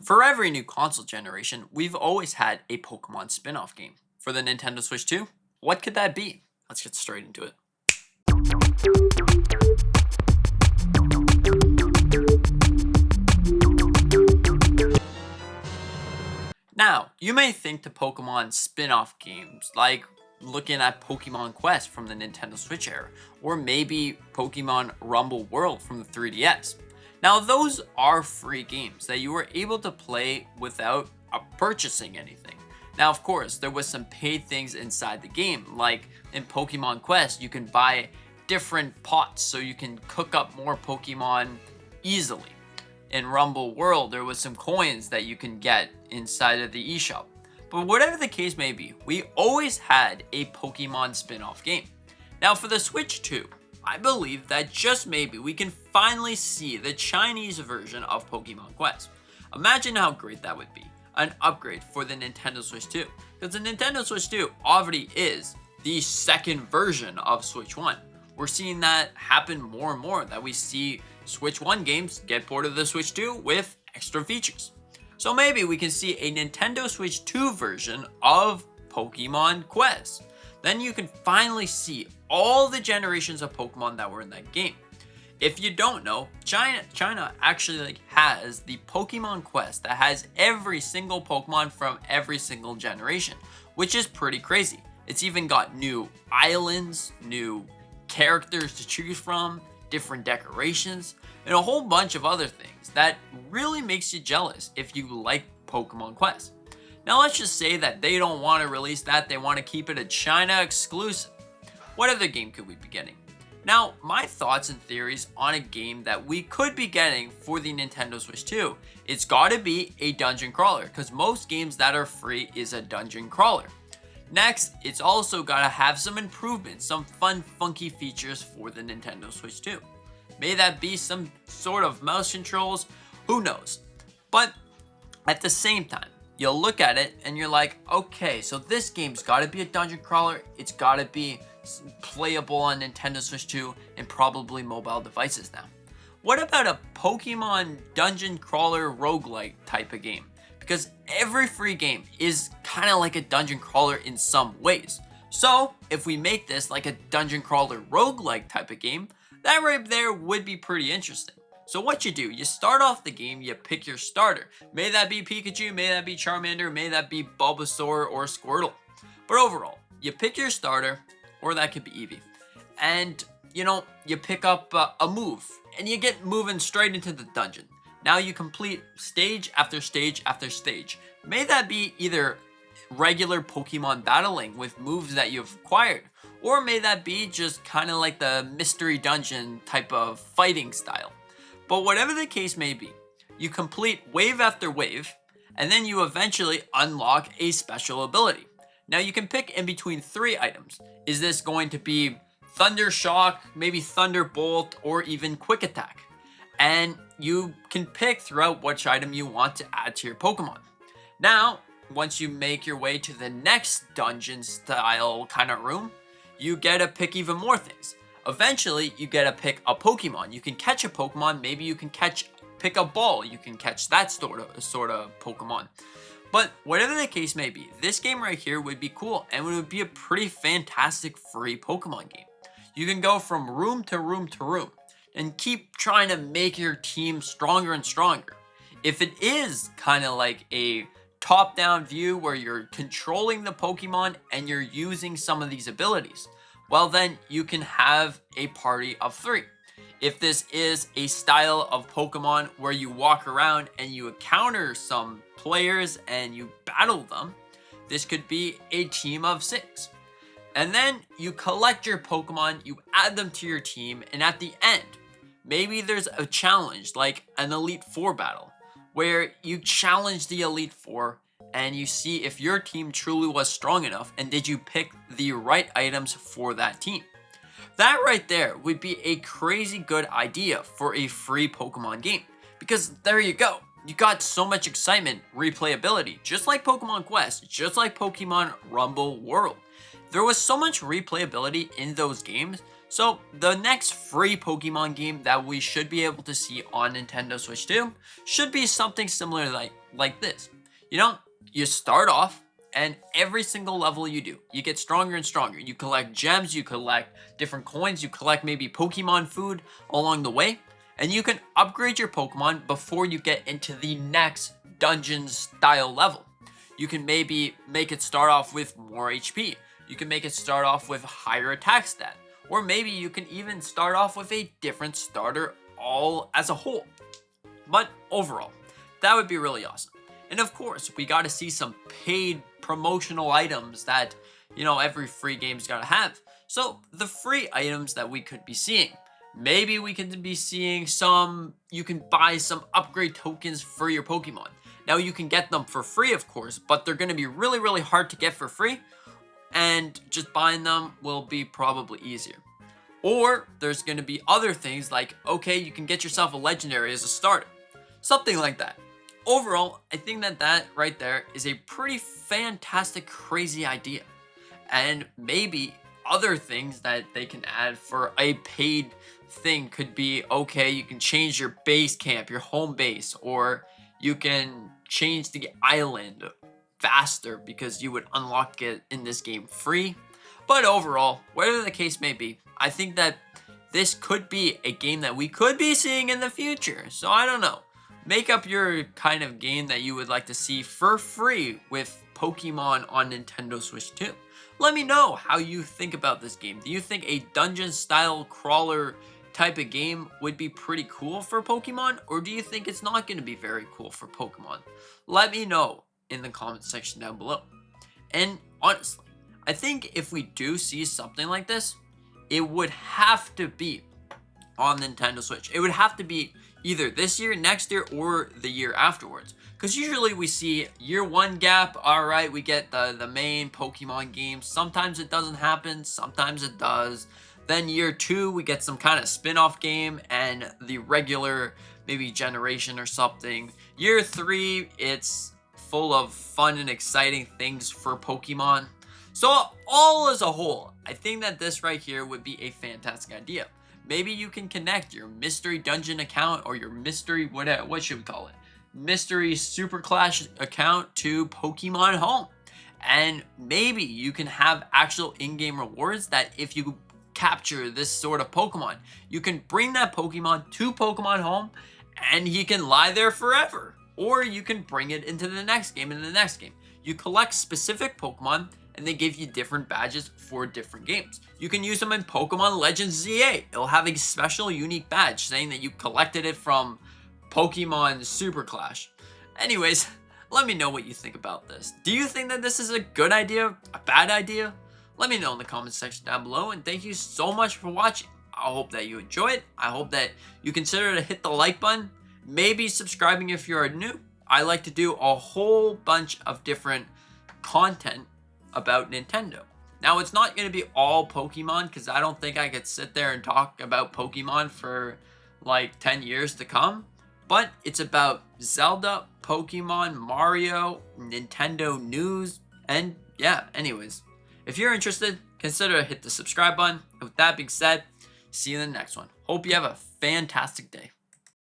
For every new console generation, we've always had a Pokemon spin-off game. For the Nintendo Switch 2, what could that be? Let's get straight into it. Now, you may think the Pokemon spin-off games, like looking at Pokemon Quest from the Nintendo Switch era, or maybe Pokemon Rumble World from the 3DS. Now, those are free games that you were able to play without purchasing anything. Now, of course, there was some paid things inside the game, like in Pokemon Quest, you can buy different pots so you can cook up more Pokemon easily. In Rumble World, there was some coins that you can get inside of the eShop. But whatever the case may be, we always had a Pokemon spin-off game. Now for the Switch 2, I believe that just maybe we can finally see the Chinese version of Pokemon Quest. Imagine how great that would be, an upgrade for the Nintendo Switch 2. Because the Nintendo Switch 2 already is the second version of Switch 1. We're seeing that happen more and more, that we see Switch 1 games get ported to the Switch 2 with extra features. So maybe we can see a Nintendo Switch 2 version of Pokemon Quest. Then you can finally see all the generations of Pokemon that were in that game. If you don't know, China actually has the Pokemon Quest that has every single Pokemon from every single generation, which is pretty crazy. It's even got new islands, new characters to choose from, different decorations, and a whole bunch of other things that really makes you jealous if you like Pokemon Quest. Now let's just say that they don't want to release that, they want to keep it a China exclusive. What other game could we be getting? Now, my thoughts and theories on a game that we could be getting for the Nintendo Switch 2, it's gotta be a dungeon crawler, because most games that are free is a dungeon crawler. Next, it's also gotta have some improvements, some fun, funky features for the Nintendo Switch 2. May that be some sort of mouse controls, who knows? But at the same time, you'll look at it and you're like, okay, so this game's gotta be a dungeon crawler, it's gotta be playable on Nintendo Switch 2 and probably mobile devices now. What about a Pokemon dungeon crawler roguelike type of game? Because every free game is kind of like a dungeon crawler in some ways. So if we make this like a dungeon crawler roguelike type of game, that right there would be pretty interesting. So what you do, you start off the game, you pick your starter. May that be Pikachu, may that be Charmander, may that be Bulbasaur or Squirtle. But overall, you pick your starter, or that could be Eevee. And, you pick up a move, and you get moving straight into the dungeon. Now you complete stage after stage after stage. May that be either regular Pokemon battling with moves that you've acquired, or may that be just kind of like the mystery dungeon type of fighting style. But whatever the case may be, you complete wave after wave, and then you eventually unlock a special ability. Now you can pick in between 3 items. Is this going to be Thunder Shock, maybe Thunderbolt, or even Quick Attack? And you can pick throughout which item you want to add to your Pokemon. Now, once you make your way to the next dungeon style kind of room, you get to pick even more things. Eventually, you get to pick a Pokemon. You can catch a Pokemon, maybe you can pick a ball, you can catch that sort of Pokemon. But whatever the case may be, this game right here would be cool and it would be a pretty fantastic free Pokemon game. You can go from room to room to room and keep trying to make your team stronger and stronger. If it is kind of like a top-down view where you're controlling the Pokemon and you're using some of these abilities, well then you can have a party of 3. If this is a style of Pokemon where you walk around and you encounter some players and you battle them, this could be a team of 6. And then you collect your Pokemon, you add them to your team, and at the end, maybe there's a challenge like an Elite Four battle where you challenge the Elite Four and you see if your team truly was strong enough and did you pick the right items for that team. That right there would be a crazy good idea for a free Pokemon game, because there you go. You got so much excitement, replayability, just like Pokemon Quest, just like Pokemon Rumble World. There was so much replayability in those games, so the next free Pokemon game that we should be able to see on Nintendo Switch 2 should be something similar like this. You know, you start off, and every single level you do, you get stronger and stronger. You collect gems, you collect different coins, you collect maybe Pokemon food along the way, and you can upgrade your Pokemon before you get into the next dungeon style level. You can maybe make it start off with more HP. You can make it start off with higher attack stat. Or maybe you can even start off with a different starter all as a whole. But overall, that would be really awesome. And of course, we got to see some paid promotional items that, every free game's got to have. So the free items that we could be seeing, maybe we could be seeing you can buy some upgrade tokens for your Pokemon. Now you can get them for free, of course, but they're going to be really, really hard to get for free. And just buying them will be probably easier. Or there's going to be other things like, okay, you can get yourself a legendary as a starter. Something like that. Overall, I think that right there is a pretty fantastic, crazy idea. And maybe other things that they can add for a paid thing could be, okay, you can change your base camp, your home base, or you can change the island faster because you would unlock it in this game free. But overall, whatever the case may be, I think that this could be a game that we could be seeing in the future. So I don't know. Make up your kind of game that you would like to see for free with Pokemon on Nintendo Switch 2. Let me know how you think about this game. Do you think a dungeon style crawler type of game would be pretty cool for Pokemon? Or do you think it's not going to be very cool for Pokemon? Let me know in the comment section down below. And honestly, I think if we do see something like this, it would have to be on Nintendo Switch. It would have to be either this year, next year, or the year afterwards. Because usually we see year one gap, alright, we get the main Pokemon game. Sometimes it doesn't happen, sometimes it does. Then year two, we get some kind of spin-off game and the regular maybe generation or something. Year three, it's full of fun and exciting things for Pokemon. So all as a whole, I think that this right here would be a fantastic idea. Maybe you can connect your mystery dungeon account or your mystery, what should we call it? Mystery Super Clash account to Pokemon Home. And maybe you can have actual in-game rewards that if you capture this sort of Pokemon, you can bring that Pokemon to Pokemon Home and he can lie there forever. Or you can bring it into the next game and the next game. You collect specific Pokemon and they give you different badges for different games. You can use them in Pokemon Legends ZA. It'll have a special unique badge saying that you collected it from Pokemon Super Clash. Anyways, let me know what you think about this. Do you think that this is a good idea? A bad idea? Let me know in the comment section down below, and thank you so much for watching. I hope that you enjoyed. I hope that you consider to hit the like button, maybe subscribing if you're new. I like to do a whole bunch of different content about Nintendo. Now, it's not going to be all Pokemon because I don't think I could sit there and talk about Pokemon for like 10 years to come. But it's about Zelda, Pokemon, Mario, Nintendo news, and yeah, anyways. If you're interested, consider to hit the subscribe button. With that being said, see you in the next one. Hope you have a fantastic day.